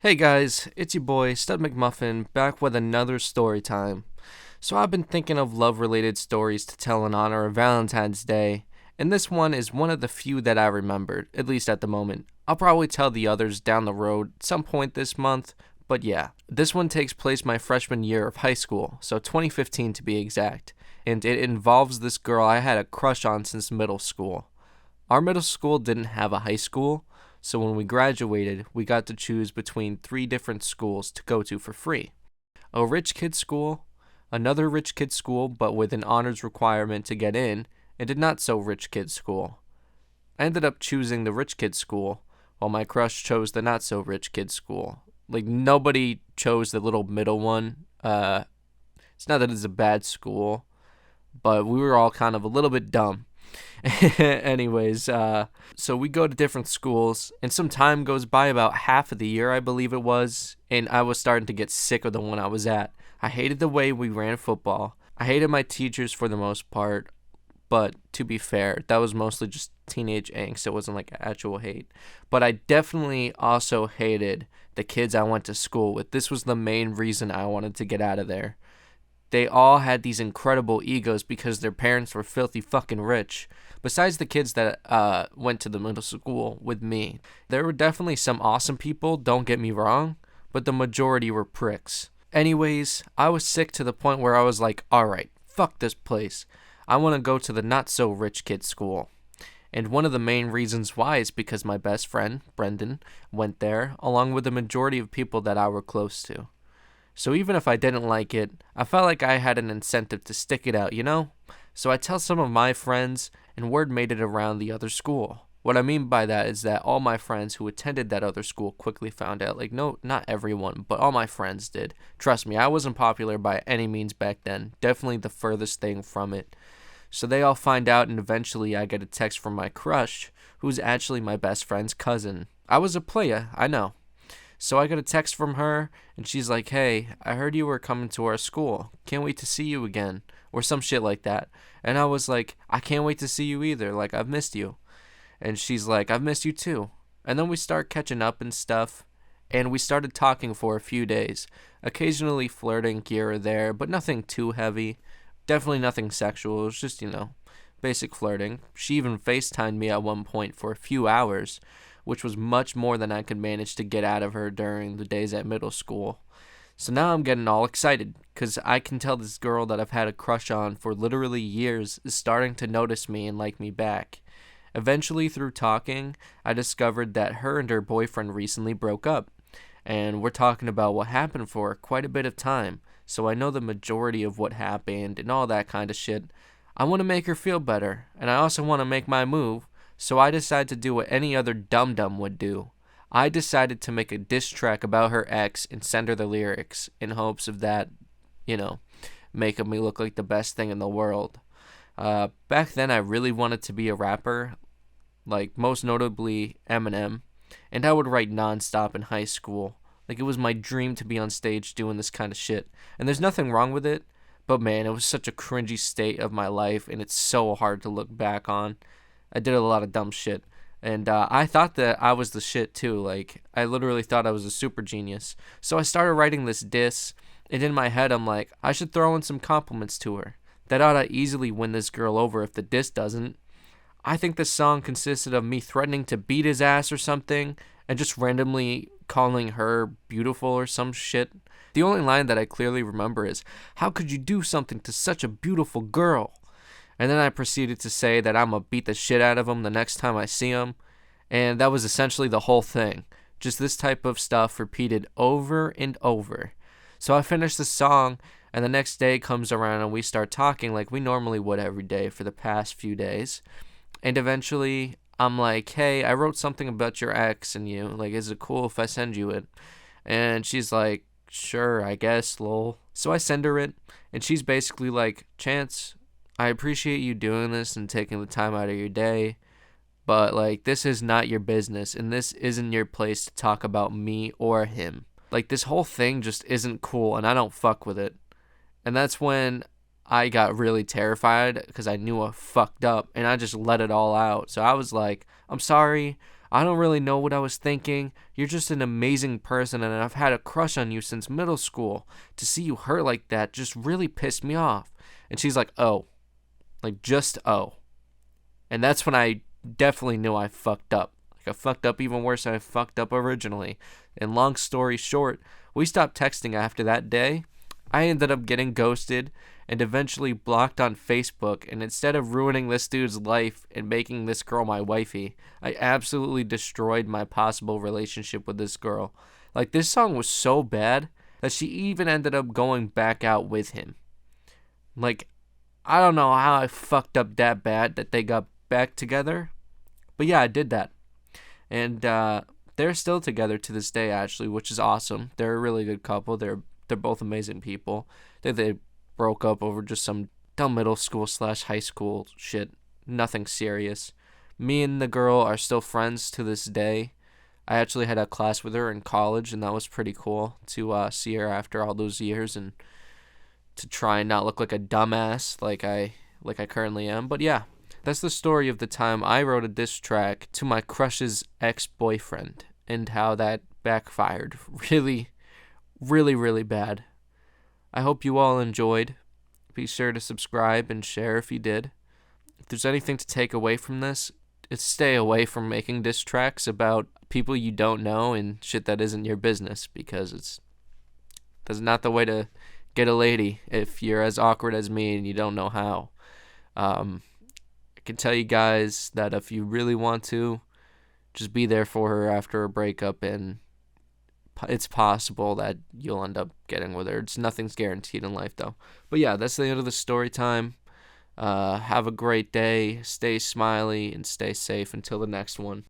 Hey guys, it's your boy Stud McMuffin back with another story time. So I've been thinking of love-related stories to tell in honor of Valentine's Day, and this one is one of the few that I remembered, at least at the moment. I'll probably tell the others down the road some point this month, but yeah. This one takes place my freshman year of high school, so 2015 to be exact, and it involves this girl I had a crush on since middle school. Our middle school didn't have a high school, so when we graduated, we got to choose between three different schools to go to for free: a rich kid school, another rich kid school but with an honors requirement to get in, and a not so rich kid school. I ended up choosing the rich kid school, while my crush chose the not so rich kid school. Like, nobody chose the little middle one. It's not that it's a bad school, but we were all kind of a little bit dumb. Anyways, so we go to different schools, and some time goes by, about half of the year, I believe it was, and I was starting to get sick of the one I was at. I hated the way we ran football. I hated my teachers for the most part, but to be fair, that was mostly just teenage angst. It wasn't like actual hate. But I definitely also hated the kids I went to school with. This was the main reason I wanted to get out of there. They all had these incredible egos because their parents were filthy fucking rich. Besides the kids that went to the middle school with me, there were definitely some awesome people, don't get me wrong, but the majority were pricks. Anyways, I was sick to the point where I was like, alright, fuck this place. I want to go to the not so rich kid school. And one of the main reasons why is because my best friend, Brendan, went there, along with the majority of people that I were close to. So even if I didn't like it, I felt like I had an incentive to stick it out, you know? So I tell some of my friends, and word made it around the other school. What I mean by that is that all my friends who attended that other school quickly found out. Like, no, not everyone, but all my friends did. Trust me, I wasn't popular by any means back then. Definitely the furthest thing from it. So they all find out, and eventually I get a text from my crush, who's actually my best friend's cousin. I was a playa, I know. So I got a text from her, and she's like, hey, I heard you were coming to our school. Can't wait to see you again. Or some shit like that. And I was like, I can't wait to see you either. Like, I've missed you. And she's like, I've missed you too. And then we start catching up and stuff. And we started talking for a few days. Occasionally flirting here or there, but nothing too heavy. Definitely nothing sexual. It was just, basic flirting. She even FaceTimed me at one point for a few hours, which was much more than I could manage to get out of her during the days at middle school. So now I'm getting all excited, because I can tell this girl that I've had a crush on for literally years is starting to notice me and like me back. Eventually, through talking, I discovered that her and her boyfriend recently broke up, and we're talking about what happened for quite a bit of time, so I know the majority of what happened and all that kind of shit. I want to make her feel better, and I also want to make my move. So I decided to do what any other dum-dum would do. I decided to make a diss track about her ex and send her the lyrics in hopes of that, making me look like the best thing in the world. Back then I really wanted to be a rapper, like most notably Eminem, and I would write nonstop in high school. Like, it was my dream to be on stage doing this kind of shit. And there's nothing wrong with it, but man, it was such a cringy state of my life, and it's so hard to look back on. I did a lot of dumb shit. And I thought that I was the shit too. Like, I literally thought I was a super genius. So I started writing this diss, and in my head I'm like, I should throw in some compliments to her. That ought to easily win this girl over if the diss doesn't. I think this song consisted of me threatening to beat his ass or something, and just randomly calling her beautiful or some shit. The only line that I clearly remember is, how could you do something to such a beautiful girl? And then I proceeded to say that I'm going to beat the shit out of him the next time I see him. And that was essentially the whole thing. Just this type of stuff repeated over and over. So I finished the song, and the next day comes around and we start talking like we normally would every day for the past few days. And eventually I'm like, hey, I wrote something about your ex and you. Like, is it cool if I send you it? And she's like, sure, I guess, lol. So I send her it, and she's basically like, Chance, I appreciate you doing this and taking the time out of your day, but like, this is not your business, and this isn't your place to talk about me or him. Like, this whole thing just isn't cool, and I don't fuck with it. And that's when I got really terrified, because I knew I fucked up, and I just let it all out. So I was like, I'm sorry, I don't really know what I was thinking. You're just an amazing person, and I've had a crush on you since middle school. To see you hurt like that just really pissed me off." And she's like, "Oh." Like, just oh. And that's when I definitely knew I fucked up. Like, I fucked up even worse than I fucked up originally. And long story short, we stopped texting after that day. I ended up getting ghosted and eventually blocked on Facebook. And instead of ruining this dude's life and making this girl my wifey, I absolutely destroyed my possible relationship with this girl. Like, this song was so bad that she even ended up going back out with him. Like, I don't know how I fucked up that bad that they got back together. But yeah, I did that. And they're still together to this day, actually, which is awesome. They're a really good couple. They're both amazing people. They broke up over just some dumb middle school / high school shit. Nothing serious. Me and the girl are still friends to this day. I actually had a class with her in college, and that was pretty cool to see her after all those years and to try and not look like a dumbass like I currently am. But yeah, that's the story of the time I wrote a diss track to my crush's ex-boyfriend and how that backfired really, really, really bad. I hope you all enjoyed. Be sure to subscribe and share if you did. If there's anything to take away from this, it's stay away from making diss tracks about people you don't know and shit that isn't your business, because that's not the way to get a lady if you're as awkward as me and you don't know how. I can tell you guys that if you really want to, just be there for her after a breakup, and it's possible that you'll end up getting with her. Nothing's guaranteed in life, though. But yeah, that's the end of the story time. Have a great day. Stay smiley and stay safe until the next one.